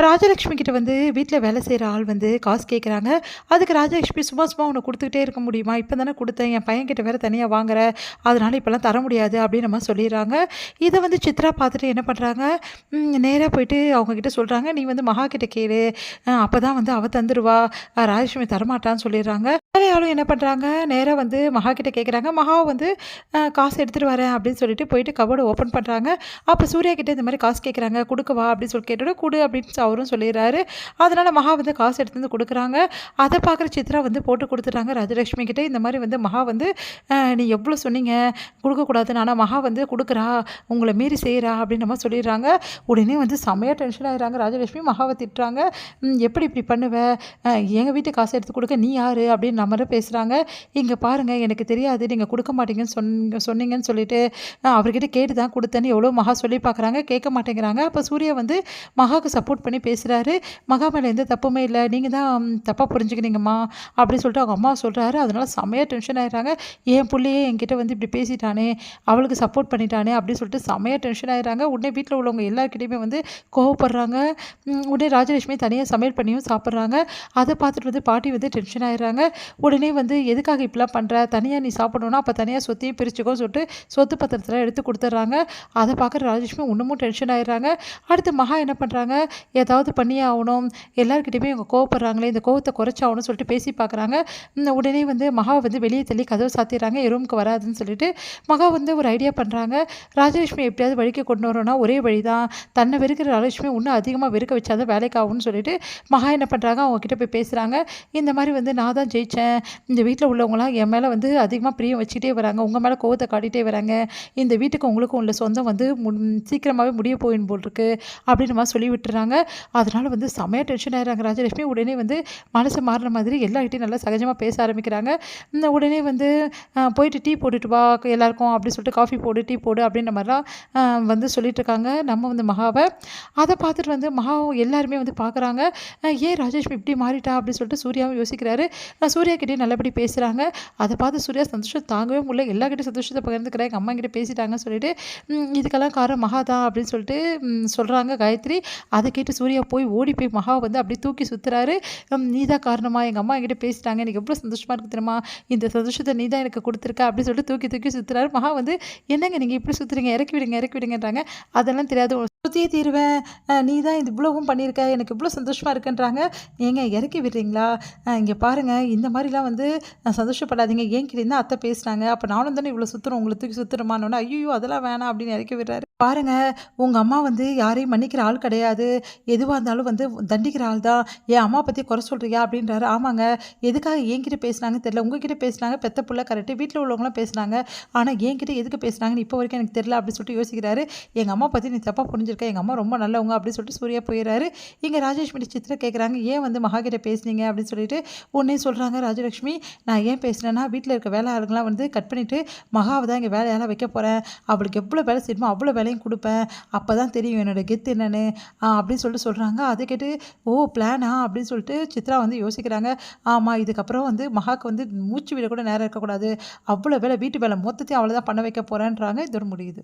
ராஜலக்ஷ்மி கிட்ட வந்து வீட்ல வேலை செய்ற ஆள் வந்து காசு கேட்குறாங்க. அதுக்கு ராஜலக்ஷ்மி சும்மா சும்மா உனக்கு குடுத்துக்கிட்டே இருக்க முடியுமா? இப்ப தானே குடுத்தேன். என் பையன்கிட்ட வேற தனியா வாங்குற. அதனால இப்பலாம் தர முடியாது அப்படின்னு நம்ம சொல்லிர்றாங்க. இத வந்து சித்ரா பார்த்துட்டு என்ன பண்றாங்க, நேரா போயிட்டு அவங்க கிட்ட சொல்றாங்க, "நீ வந்து மகா கிட்ட கேளு. அப்பதான் வந்து அவ தந்துருவா. ராஜலக்ஷ்மி தரமாட்டான்னு" சொல்லிர்றாங்க. வேலையாளும் என்ன பண்றாங்க, நேரா வந்து மகா கிட்ட கேட்குறாங்க. மகாவும் வந்து காசு எடுத்துட்டு வரேன் அப்படின்னு சொல்லிட்டு போயிட்டு கபோர்ட ஓப்பன் பண்றாங்க. அப்ப சூர்யா கிட்ட இந்த மாரி காசு கேட்குறாங்க. குடுக்கவா? அப்படின்னு சொல்லி கேட்டோனே, குடு அப்படின்னு அவரும் சொல்லிர்றாரு. அதனால மகா வந்து காசு எடுத்துட்டு வந்து குடுக்குறாங்க. அத பார்க்குற சித்ரா வந்து போட்டு குடுத்துட்டாங்க ராஜலக்ஷ்மி கிட்ட. இந்த மாரி வந்து மகா வந்து நீ எவ்வளோ சொன்னீங்க குடுக்கக்கூடாதுன்னு. ஆனா மகா வந்து குடுக்குறா. உங்கள மீறி செய்றா அப்படின்னு நம்ம சொல்லிர்றாங்க. உடனே வந்து செமையா டென்ஷன் ஆயிடுறாங்க ராஜலக்ஷ்மி. மகாவ திட்டுறாங்க. எப்படி இப்படி பண்ணுவ? எங்க வீட்டு காசு எடுத்து குடுக்க நீ யாரு? அப்படின்னு நம்மட்ட பேசுறாங்க. இங்க பாருங்க எனக்கு தெரியாது. நீங்க குடுக்க மாட்டீங்கன்னு சொன்னீங்கன்னு சொல்லிட்டு அவர்கிட்ட கேட்டு தான் குடுத்தேன்னு எவ்வளோ மகா சொல்லி பார்க்குறாங்க. கேட்க மாட்டேங்கிறாங்க. அப்ப சூர்யா வந்து மகாவுக்கு சப்போர்ட் பண்ணி பேசுறாரு. மகா மேல எந்த தப்புமே இல்ல. நீங்க தான் தப்பா புரிஞ்சுக்கினீங்கம்மா அப்படின்னு சொல்லிட்டு அவங்க அம்மா சொல்றாரு. அதனால செமையா டென்ஷன் ஆயிடுறாங்க. என் புள்ளையே என்கிட்ட வந்து இப்படி பேசிட்டானே, அவளுக்கு சப்போர்ட் பண்ணிட்டானே அப்படின்னு சொல்லிட்டு செமையா டென்ஷன் ஆயிடுறாங்க. உடனே வீட்ல உள்ளவங்க எல்லார்கிட்டயுமே வந்து கோவப்படுறாங்க. உடனே ராஜலட்சுமி தனியா சமையல் பண்ணியும் சாப்பிடுறாங்க. அத பார்த்துட்டு வந்து பாட்டி வந்து டென்ஷன் ஆயிடுறாங்க. உடனே வந்து எதுக்காக இப்படிலாம் பண்ற? தனியா நீ சாப்பிடணும்னா அப்ப தனியா சொத்தையும் பிரிச்சுக்கோன்னு சொல்லிட்டு சொத்து பத்திரத்தலாம் எடுத்து குடுத்துடுறாங்க. அத பார்க்குற ராஜலட்சுமி இன்னமும் டென்ஷன் ஆயிடுறாங்க. அடுத்து மகா என்ன பண்றாங்க, ஏதாவது பண்ணியே ஆவணும். எல்லார்கிட்டயுமே இவங்க கோவப்படுறாங்களே, இந்த கோவத்த குறைச்சாகணும்னு சொல்லிட்டு பேசி பார்க்குறாங்க. உடனே வந்து மகாவ வந்து வெளிய தள்ளி கதவ சாத்திர்றாங்க. என் ரூமுக்கு வராதுன்னு சொல்லிட்டு. மகா வந்து ஒரு ஐடியா பண்றாங்க. ராஜலட்சுமி எப்படியாவது வழிக்கு கொண்டு வரணும்னா ஒரே வழி தான். தன்னை வெறுக்கிற ராஜலட்சுமி இன்னும் அதிகமா வெறுக்க வச்சா தான் வேலைக்கு ஆகும்னு சொல்லிட்டு மகா என்ன பண்றாங்க, அவங்க கிட்ட போய் பேசுறாங்க. இந்த மாரி வந்து நான் தான் ஜெயிச்சேன். இந்த வீட்ல உள்ளவங்கலாம் என் மேல வந்து அதிகமா பிரியம் வச்சுட்டே வராங்க. உங்க மேல கோவத்த காட்டிட்டே வராங்க. இந்த வீட்டுக்கு உங்களுக்கும் உள்ள சொந்தம் வந்து சீக்கிரமாவே முடிய போயின்னு போல் இருக்கு அப்படின்னு மாதிரி சொல்லி விட்டுறாங்க. அதனால வந்து செமையா டென்ஷன் ஆயிடுறாங்க ராஜலட்சுமி. உடனே வந்து மனசு மாறின மாதிரி எல்லார்கிட்டையும் நல்லா சகஜமாக பேச ஆரம்பிக்கிறாங்க. உடனே வந்து போயிட்டு டீ போட்டுட்டு வா எல்லாருக்கும் அப்படின்னு சொல்லிட்டு காஃபி போடு டீ போடு அப்படின்ற மாதிரிலாம் வந்து சொல்லிட்டு இருக்காங்க நம்ம வந்து மகாவை. அதை பார்த்துட்டு வந்து மகாவும் எல்லாருமே வந்து பார்க்குறாங்க. ஏன் ராஜலட்சுமி இப்படி மாறிட்டா அப்படின்னு சொல்லிட்டு சூர்யாவும் யோசிக்கிறாரு. சூர்யா கிட்டே நல்லபடி பேசுகிறாங்க. அதை பார்த்து சூர்யா சந்தோஷம் தாங்கவே முடியல. எல்லார்கிட்டையும் சந்தோஷத்தை பகிர்ந்துக்கிறேன். எங்கள் அம்மா கிட்ட பேசிட்டாங்கன்னு சொல்லிட்டு இதுக்கெல்லாம் காரணம் மகா தான் அப்படின்னு சொல்லிட்டு சொல்கிறாங்க காயத்ரி. அதை கேட்டு சூர்யா ஓடி போய் மகாவை வந்து அப்படியே தூக்கி சுற்றுறாரு. நீ தான் காரணமா, எங்கள் அம்மா என்கிட்ட பேசிட்டாங்க, எனக்கு எவ்வளோ சந்தோஷமாக இருக்குது தெரியுமா, இந்த சந்தோஷத்தை நீ தான் எனக்கு கொடுத்துருக்க அப்படின்னு சொல்லிட்டு தூக்கி தூக்கி சுற்றுறாரு. மகா வந்து என்னங்க நீங்கள் இப்படி சுற்றுறீங்க, இறக்கி விடுங்க இறக்கி விடுங்கன்றாங்க. அதெல்லாம் தெரியாது, சுற்றியே தீருவேன், நீ தான் இது இவ்வளவும் பண்ணியிருக்க, எனக்கு இவ்வளோ சந்தோஷமாக இருக்குன்றாங்க. ஏங்க இறக்கி விடுறீங்களா? இங்கே பாருங்கள், இந்த மாதிரிலாம் வந்து சந்தோஷப்படாதீங்க. என்கிட்ட இருந்தால் அத்தை பேசுகிறாங்க, அப்போ நானும் தானே இவ்வளோ சுற்றுறோம், உங்களை தூக்கி சுற்றுறமானோன்னா ஐயோ அதெல்லாம் வேணாம் அப்படின்னு இறக்கி விடுறாரு. பாருங்க, உங்கள் அம்மா வந்து யாரையும் மன்னிக்கிற ஆள் கிடையாது. எதுவாக இருந்தாலும் வந்து தண்டிக்கிற ஆள் தான். என் அம்மா பற்றி குறை சொல்கிறியா அப்படின்றாரு. ஆமாங்க, எதுக்காக என்கிட்ட பேசுனாங்கன்னு தெரியல. உங்ககிட்ட பேசுனாங்க, பெத்த புள்ள கரெக்டு, வீட்டில் உள்ளவங்களாம் பேசுனாங்க. ஆனால் என்கிட்ட எதுக்கு பேசுனாங்கன்னு இப்போ வரைக்கும் எனக்கு தெரியல அப்படின்னு சொல்லிட்டு யோசிக்கிறாரு. எங்கள் அம்மா பற்றி நீ தப்பாக புரிஞ்சிருக்க, எங்கள் அம்மா ரொம்ப நல்லவங்க அப்படின்னு சொல்லிட்டு சூர்யா போயிடுறாரு. இங்கே ராஜலட்சுமி சித்ரா கேட்குறாங்க, ஏன் வந்து மகா கிட்ட பேசுனீங்க அப்படின்னு சொல்லிட்டு. உடனே சொல்கிறாங்க ராஜலட்சுமி, நான் ஏன் பேசுனேன்னா வீட்டில் இருக்க வேலை ஆளுங்களாம் வந்து கட் பண்ணிவிட்டு மகாவை தான் இங்கே வேலையெல்லாம் வைக்க போகிறேன். அவளுக்கு எவ்வளோ வேலை செய்யணுமோ அவ்வளோ வேலையும் கொடுப்பேன். அப்போ தான் தெரியும் என்னோட கெத்து என்னன்னு அப்படின்னு சொல்லிட்டு சொல்கிறாங்க. அதை கேட்டு ஓ பிளானா அப்படின்னு சொல்லிட்டு சித்ரா வந்து யோசிக்கிறாங்க. ஆமாம், இதுக்கப்புறம் வந்து மகாக்கு வந்து மூச்சு விட கூட நேரம் இருக்கக்கூடாது. அவ்வளோ வேலை, வீட்டு வேலை மொத்தத்தையும் அவளை தான் பண்ண வைக்க போகிறேன்றாங்க. இது ஒரு முடியுது.